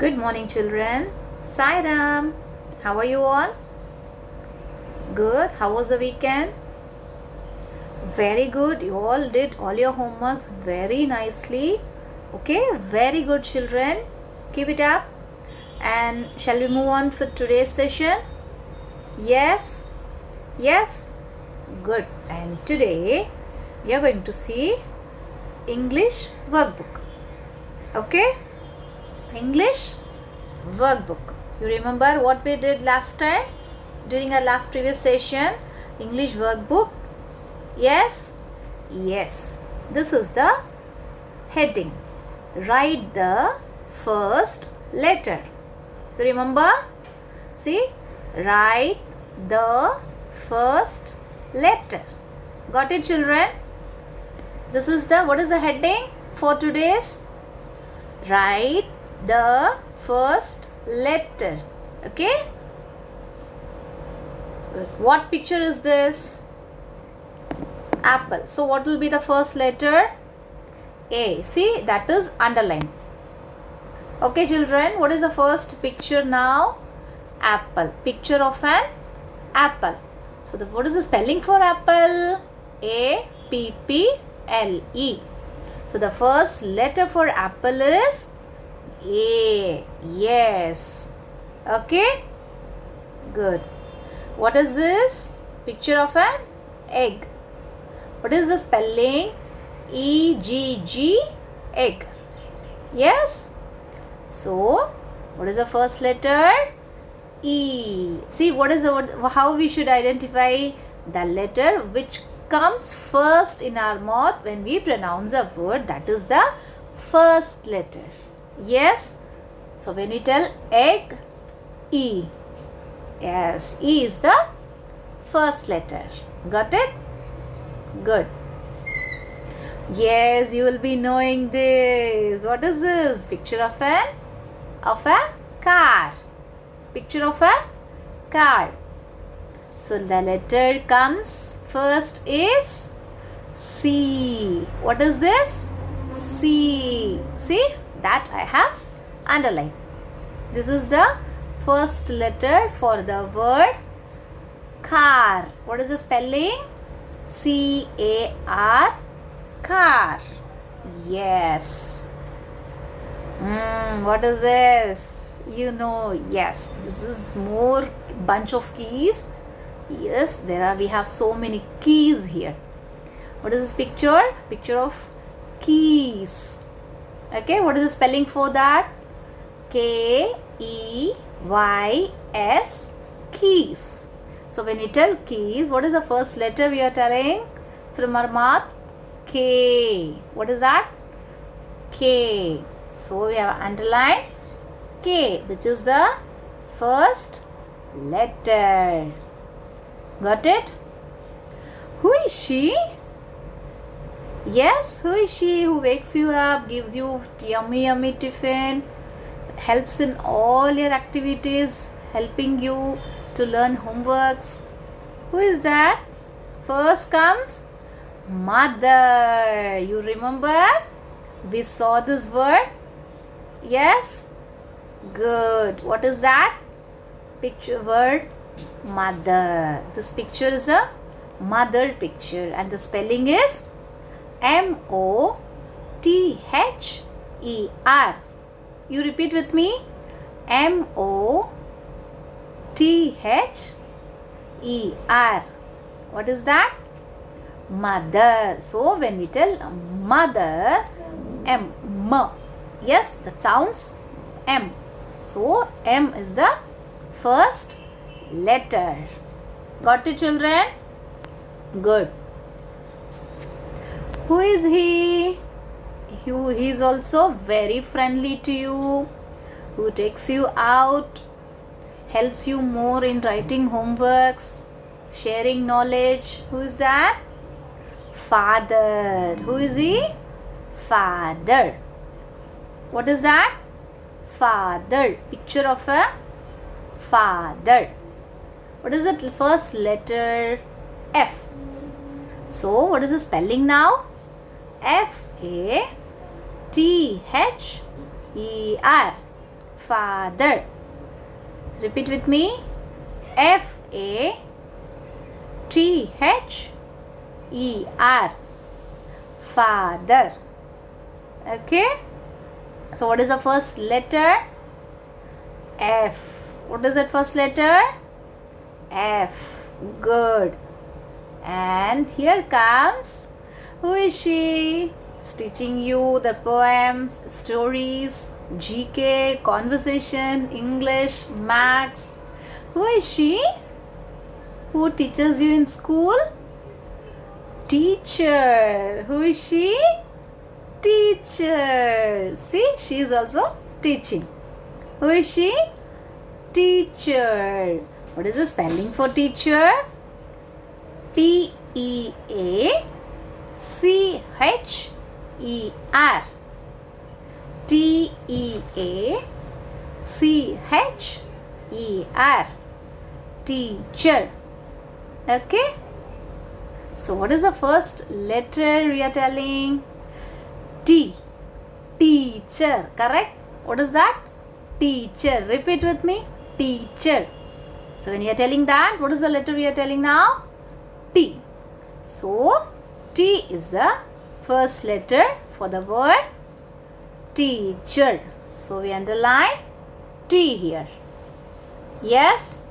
Good morning, children. Sai Ram. How are you all? Good. How was the weekend? Very good. You all did all your homeworks very nicely. Okay, very good, children. Keep it up. And shall we move on for today's session? Yes? Yes? Good. And today we are going to see English workbook. Okay? English workbook. You remember what we did last time during our last previous session? English workbook. Yes? Yes. This is the heading. Write the first letter. You remember? See? Write the first letter. Got it, children? This is the, what is the heading for today's? Write the first letter. Okay? Good. What picture is this? Apple. So what will be the first letter? A. See, that is underlined. Okay, children, what is the first picture now? Apple. Picture of an apple. So what is the spelling for apple? A-P-P-L-E. So the first letter for apple is A. Yes. Okay. Good. What is this? Picture of an egg. What is the spelling? E-G-G, egg. Yes. So what is the first letter? E. See, what is how we should identify the letter which comes first in our mouth when we pronounce a word, that is the first letter. Yes. So when we tell egg, E. Yes, E is the first letter. Got it? Good. Yes, you will be knowing this. What is this? Picture of a car. Picture of a car. So the letter comes first is C. What is this? C. See, that I have underlined. This is the first letter for the word car. What is the spelling? C-A-R, car. Yes. What is this? You know, yes, this is more bunch of keys. Yes, we have so many keys here. What is this picture? Picture of keys. Okay, what is the spelling for that? K-E-Y-S, keys. So when we tell keys, what is the first letter we are telling from our mouth? K. What is that? K. So we have underlined K, which is the first letter. Got it? Who is she? Yes, who is she who wakes you up, gives you yummy tiffin, helps in all your activities, helping you to learn homeworks? Who is that? First comes mother. You remember? We saw this word? Yes? Good. What is that? Picture word mother. This picture is a mother picture and the spelling is M-O-T-H-E-R. You repeat with me. M-O-T-H-E-R. What is that? Mother. So when we tell mother, M. Yes, that sounds M. So M is the first letter. Got it, children? Good. Who is he? He is also very friendly to you, who takes you out, helps you more in writing homeworks, sharing knowledge. Who is that? Father. Who is he? Father. What is that? Father. Picture of a father. What is the first letter? F. So what is the spelling now? F-A-T-H-E-R. Father. Repeat with me. F-A-T-H-E-R. Father. Okay. So what is the first letter? F. What is that first letter? F. Good. And here comes, who is she? Teaching you the poems, stories, GK, conversation, English, maths. Who is she? Who teaches you in school? Teacher. Who is she? Teacher. See, she is also teaching. Who is she? Teacher. What is the spelling for teacher? T-E-A-C-H-E-R. T-E-A-C-H-E-R. Teacher. Okay. So what is the first letter we are telling? T. Teacher. Correct? What is that? Teacher. Repeat with me. Teacher. So when you are telling that, what is the letter we are telling now? T. So T is the first letter for the word teacher. So we underline T here. Yes?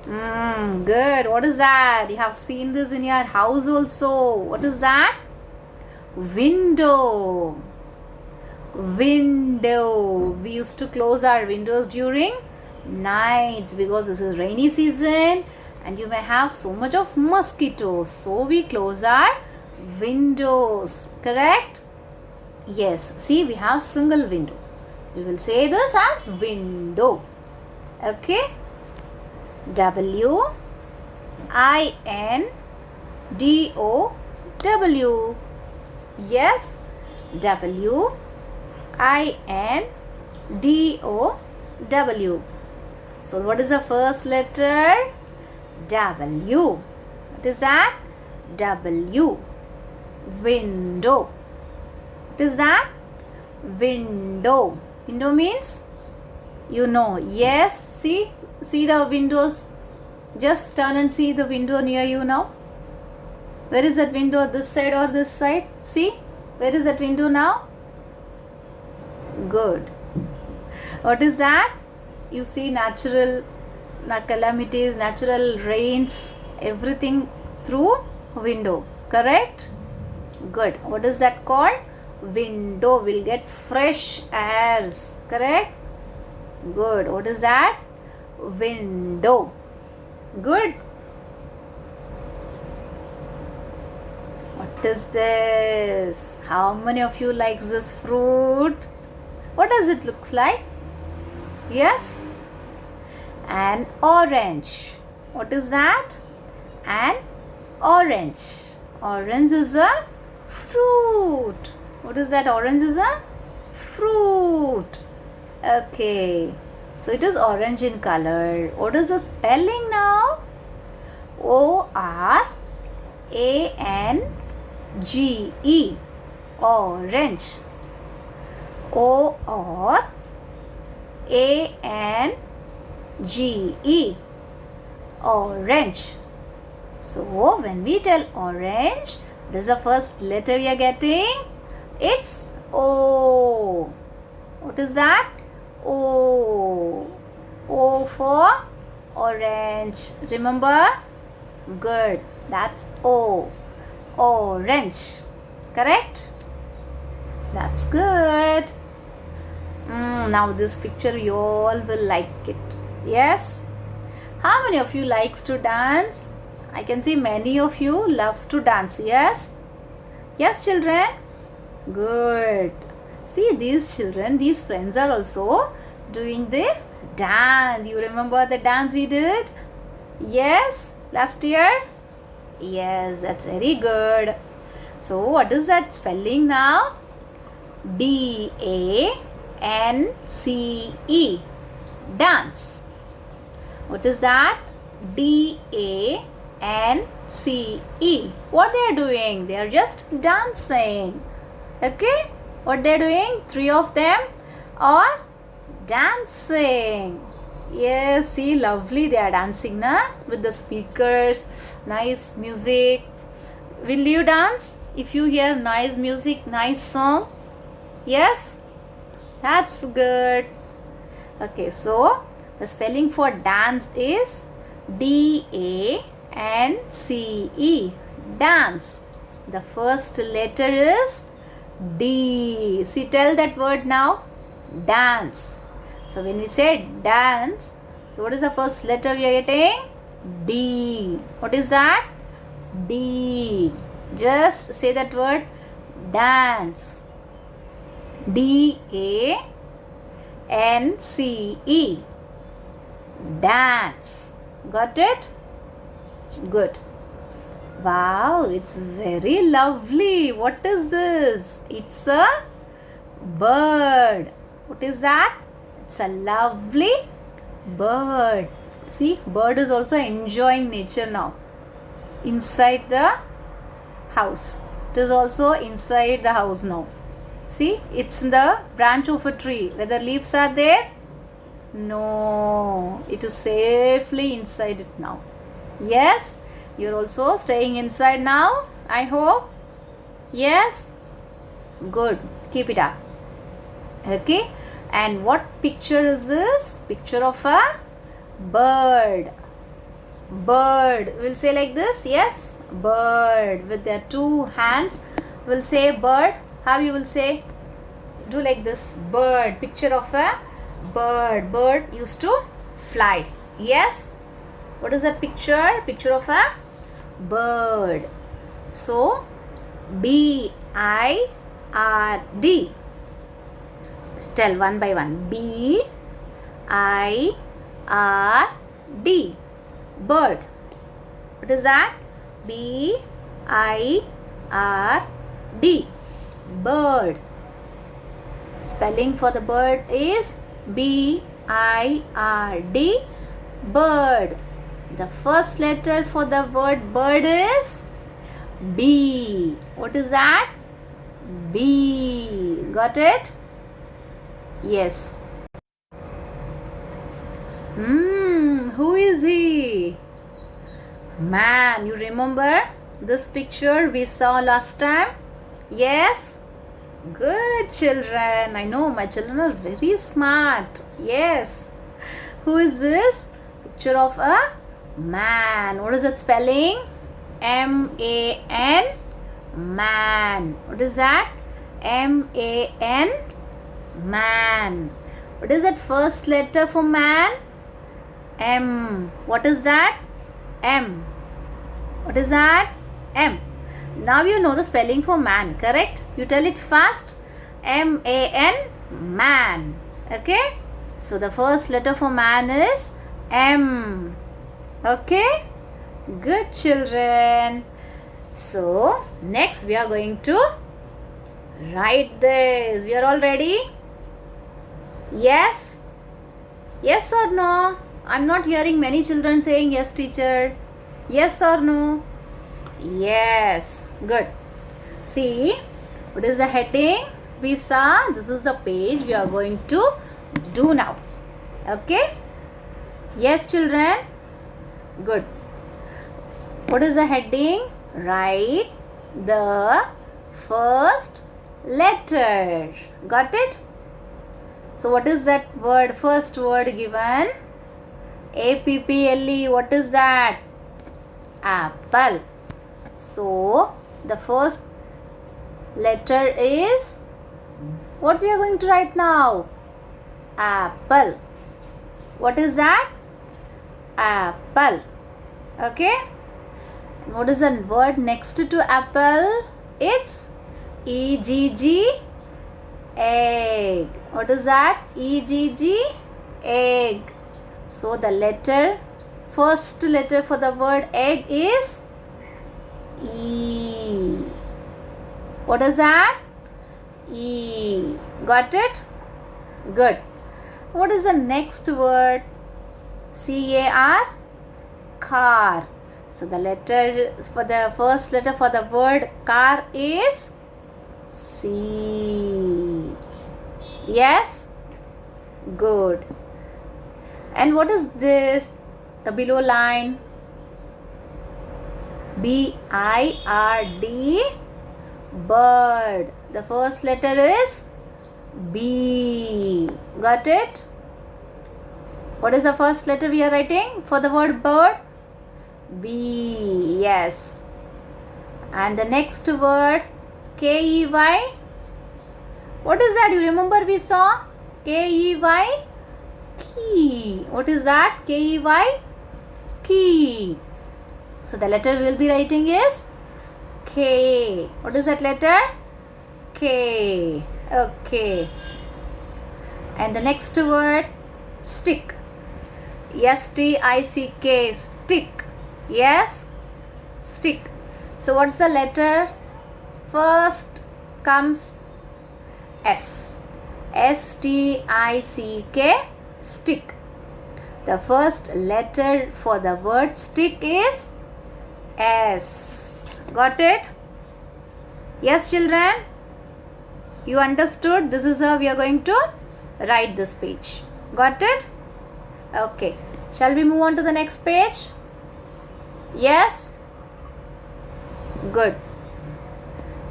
Good. What is that? You have seen this in your house also. What is that? Window. Window. We used to close our windows during nights because this is rainy season and you may have so much of mosquitoes. So we close our windows. Correct? Yes. See, we have single window. We will say this as window. Okay? W-I-N-D-O-W. Yes? W-I-N-D-O-W. So what is the first letter? W. What is that? W. Window. What is that? Window. Window means, you know. Yes. See the windows. Just turn and see the window near you now. Where is that window? This side or this side? See? Where is that window now? Good. What is that? You see natural calamities, natural rains, everything through window. Correct? Good. What is that called? Window. Will get fresh airs. Correct? Good. What is that? Window. Good. What is this? How many of you likes this fruit? What does it looks like? Yes? An orange. What is that? An orange. Orange is a fruit. What is that? Orange is a fruit. Okay. So it is orange in color. What is the spelling now? O-R-A-N-G-E. Orange. O-R-A-N-G-E. Orange. So when we tell orange, what is the first letter we are getting? It's O. What is that? O. O for orange. Remember? Good. That's O. Orange. Correct? That's good. Now this picture you all will like it. Yes? How many of you likes to dance? I can see many of you loves to dance. Yes? Yes, children? Good. See, these children, these friends are also doing the dance. You remember the dance we did? Yes? Last year? Yes, that's very good. So, what is that spelling now? D-A-N-C-E. Dance. What is that? D-A-N-C-E. What they are doing? They are just dancing. Okay? What they are doing? Three of them are Dancing. Yes, see, lovely they are dancing, na? With the speakers, nice music. Will you dance if you hear nice music, nice song? Yes? That's good. Okay, so the spelling for dance is D-A-N-C-E. Dance. The first letter is D. See, tell that word now. Dance. So when we say dance, so what is the first letter we are getting? D. What is that? D. Just say that word. Dance. D-A-N-C-E. Dance. Got it? Good. Wow, it's very lovely. What is this? It's a bird. What is that? It's a lovely bird. See, bird is also enjoying nature now. Inside the house. It is also inside the house now. See, it's in the branch of a tree. Whether leaves are there? No. It is safely inside it now. Yes? You're also staying inside now, I hope. Yes? Good. Keep it up. Okay? And what picture is this? Picture of a bird. Bird. We'll say like this. Yes? Bird. With their two hands. We'll say bird. How you will say? Do like this. Bird. Picture of a bird. Bird used to fly. Yes? What is that picture? Picture of a bird. So, B-I-R-D. Tell one by one. B-I-R-D. Bird. What is that? B-I-R-D. Bird. Spelling for the bird is B-I-R-D. Bird. The first letter for the word bird is B. What is that? B. Got it? Yes. Who is he? Man. You remember this picture we saw last time? Yes? Good children. I know my children are very smart. Yes. Who is this? Picture of a man. What is that spelling? M-A-N. Man. What is that? M-A-N. Man. What is that first letter for man? M. What is that? M. What is that? M. Now you know the spelling for man, correct? You tell it fast. M-A-N. Man. Okay? So the first letter for man is M. Okay? Good children. So next we are going to write this. We are all ready? Yes? Yes or no? I'm not hearing many children saying yes, teacher. Yes or no? Yes. Good. See, what is the heading? We saw this is the page we are going to do now. Okay? Yes, children? Good. What is the heading? Write the first letter. Got it? So what is that word? First word given? A-P-P-L-E. What is that? Apple. So the first letter is what we are going to write now? Apple. What is that? Apple. Okay. What is the word next to apple? It's E-G-G. Egg. What is that? E-G-G. Egg. So the letter, first letter for the word egg is E. What is that? E. Got it? Good. What is the next word? C-A-R. Car. So the letter for the first letter for the word car is C. Yes? Good. And what is this? The below line. B-I-R-D. Bird. The first letter is B. Got it? What is the first letter we are writing for the word bird? B. Yes. And the next word, K-E-Y. What is that? You remember we saw? K-E-Y. Key. What is that? K-E-Y. Key. So the letter we will be writing is K. What is that letter? K. Okay. And the next word, stick. S-T-I-C-K. Stick. Yes? Stick. So what's the letter? First comes S. S-T-I-C-K. Stick. The first letter for the word stick is S. Got it? Yes, children? You understood? This is how we are going to write this page. Got it? Okay. Shall we move on to the next page? Yes? Good.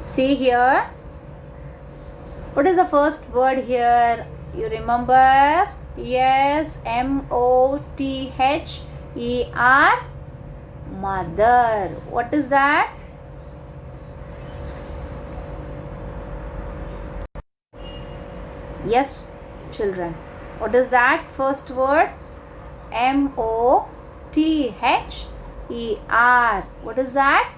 See here. What is the first word here? You remember? Yes, M-O-T-H-E-R. Mother. What is that? Yes, children. What is that first word? M-O-T-H-E-R. What is that?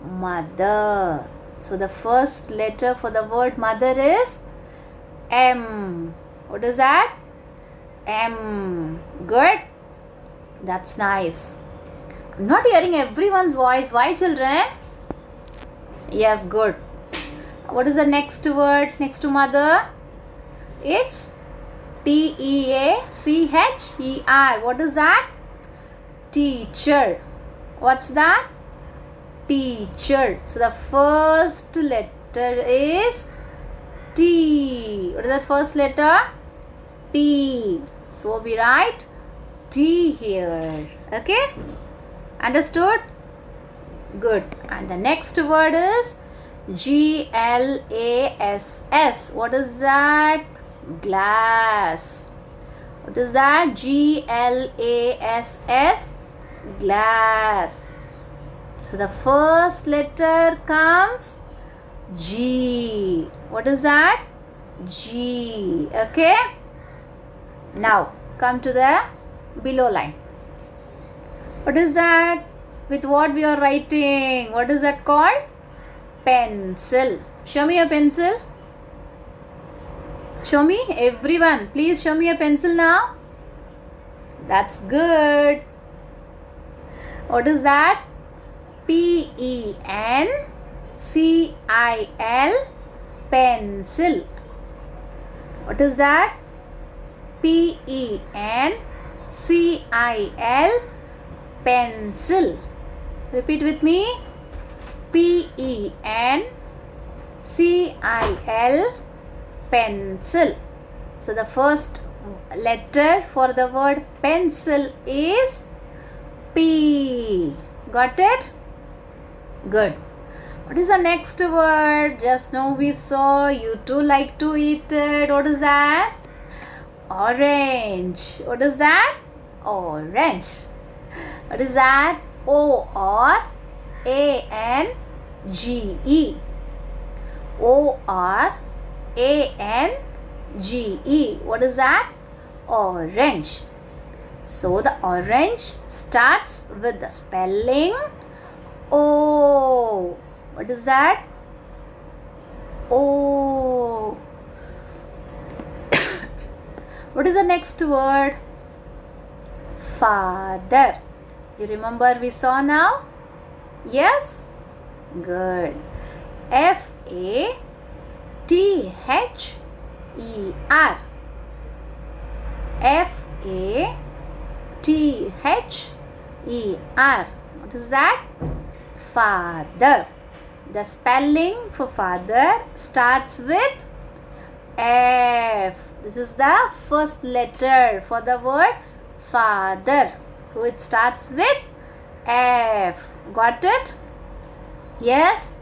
Mother. So the first letter for the word mother is M. What is that? M. Good. That's nice. I'm not hearing everyone's voice. Why, children? Yes, good. What is the next word next to mother? It's T-E-A-C-H-E-R. What is that? Teacher. What's that? Teacher. So the first letter is T. What is that first letter? T. So we write T here. Okay? Understood? Good. And the next word is G-L-A-S-S. What is that? Glass. What is that? G-L-A-S-S. Glass. So the first letter comes G. What is that? G. Okay? Now come to the below line. What is that? With what we are writing? What is that called? Pencil. Show me a pencil. Show me, everyone. Please show me a pencil now. That's good. What is that? P-E-N-C-I-L. Pencil. What is that? P-E-N-C-I-L. Pencil. Repeat with me. P-E-N-C-I-L. Pencil. So the first letter for the word pencil is P. Got it? Good. What is the next word? Just now we saw you too like to eat it. What is that? Orange. What is that? Orange. What is that? O-R-A-N-G-E. O-R-A-N-G-E. What is that? Orange. So the orange starts with the spelling O. What is that? O. What is the next word? Father. You remember we saw now? Yes? Good. F-A-T-H-E-R. F-A-T-H-E-R. What is that? Father. The spelling for father starts with F. This is the first letter for the word father. So it starts with F. Got it? Yes?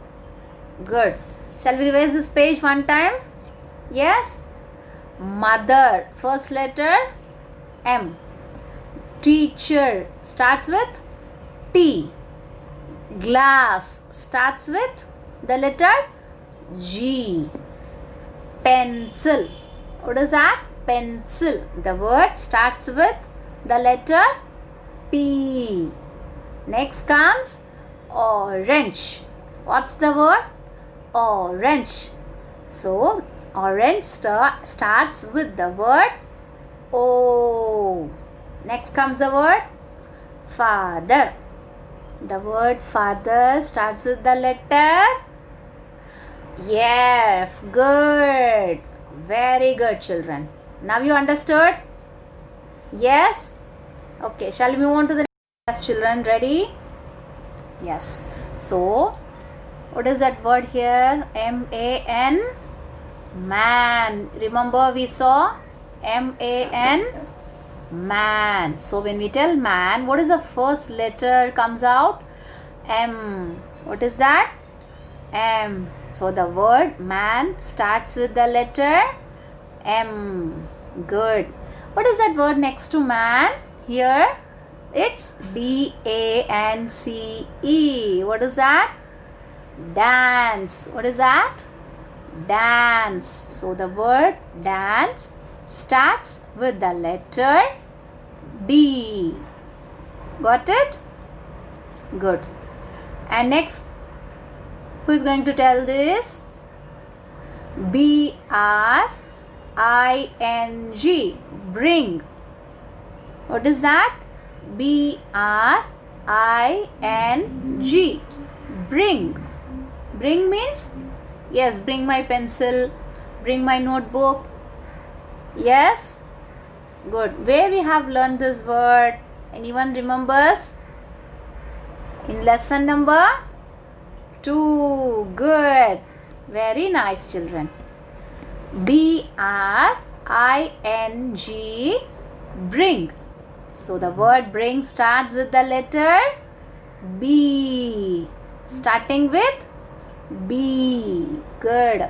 Good. Shall we revise this page one time? Yes? Mother. First letter M. Teacher starts with T. Glass starts with the letter G. Pencil. What is that? Pencil. The word starts with the letter P. Next comes orange. What's the word? Orange. So, orange starts with the word O. Next comes the word father. The word father starts with the letter F. Good. Very good, children. Now you understood? Yes? Okay. Shall we move on to the next, children? Ready? Yes. So, what is that word here? M-A-N. Man. Remember we saw M-A-N. Man. So, when we tell man, what is the first letter comes out? M. What is that? M. So the word man starts with the letter M. Good. What is that word next to man? Here it's D-A-N-C-E. What is that? Dance. What is that? Dance. So the word dance starts with the letter D. Got it? Good. And next, who is going to tell this? B-R-I-N-G. Bring. What is that? B-R-I-N-G. Bring. Bring means, yes, bring my pencil, bring my notebook. Yes? Good. Where we have learned this word? Anyone remembers? In lesson number 2. Good. Very nice, children. B-R-I-N-G. Bring. So the word bring starts with the letter B. Starting with B. Good.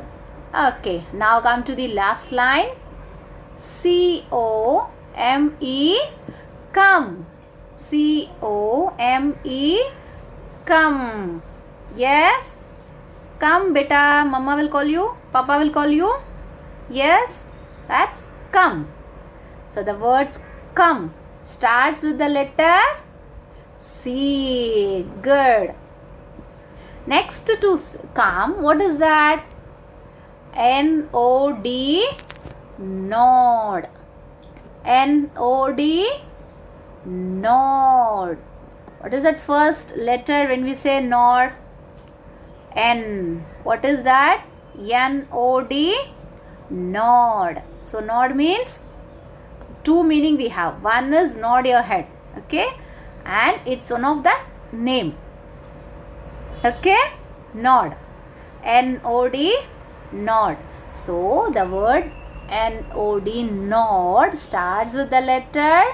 Okay. Now come to the last line. C-O-M-E. Come. C-O-M-E. Come. Yes? Come, beta. Mama will call you. Papa will call you. Yes? That's come. So the word come starts with the letter C. Good. Next to come, what is that? N-O-D. Nod. N-O-D. Nod. What is that first letter when we say nod? N. What is that? N-O-D. Nod. So nod means two meaning we have. One is nod your head. Okay. And it's one of the name. Okay. Nod. N-O-D. Nod. So the word N-O-D. Nod starts with the letter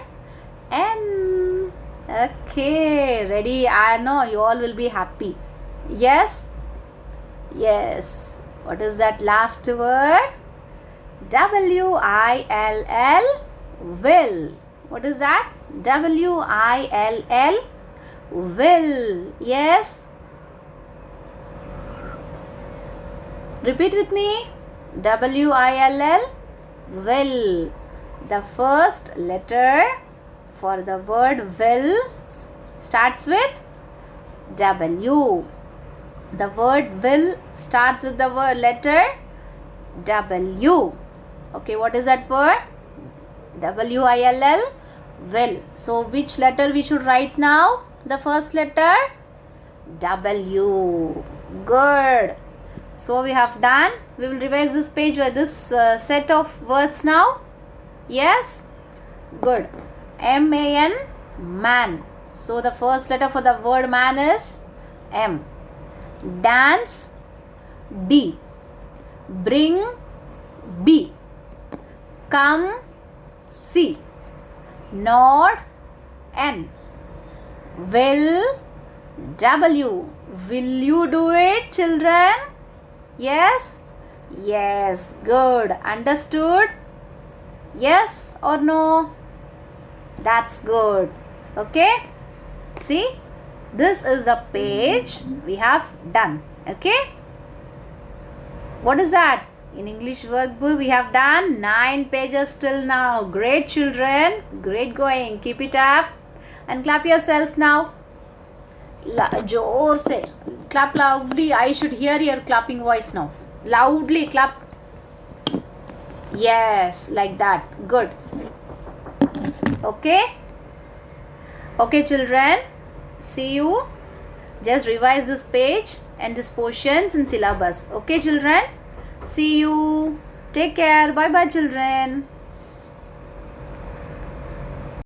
N. Okay. Ready? I know you all will be happy. Yes? Yes. What is that last word? W-I-L-L. Will. What is that? W-I-L-L. Will. Yes. Repeat with me. W-I-L-L. Will. The first letter for the word will starts with W. The word will starts with the word letter W. Okay, what is that word? W-I-L-L. Will. So, which letter we should write now? The first letter? W. Good. So, we have done. We will revise this page with this set of words now. Yes? Good. M-A-N. Man. So, the first letter for the word man is M. Dance. D. Bring. B. Come, C. Nod, N. Will, W. Will you do it, children? Yes? Yes. Good. Understood? Yes or no? That's good. Okay? See? This is the page we have done. Okay? What is that? In English workbook we have done 9 pages till now. Great, children. Great going. Keep it up. And clap yourself now. जोर से clap loudly. I should hear your clapping voice now. Loudly clap. Yes, like that. Good. Okay. Okay, children. See you. Just revise this page and this portions in syllabus. Okay, children. See you. Take care. Bye bye, children.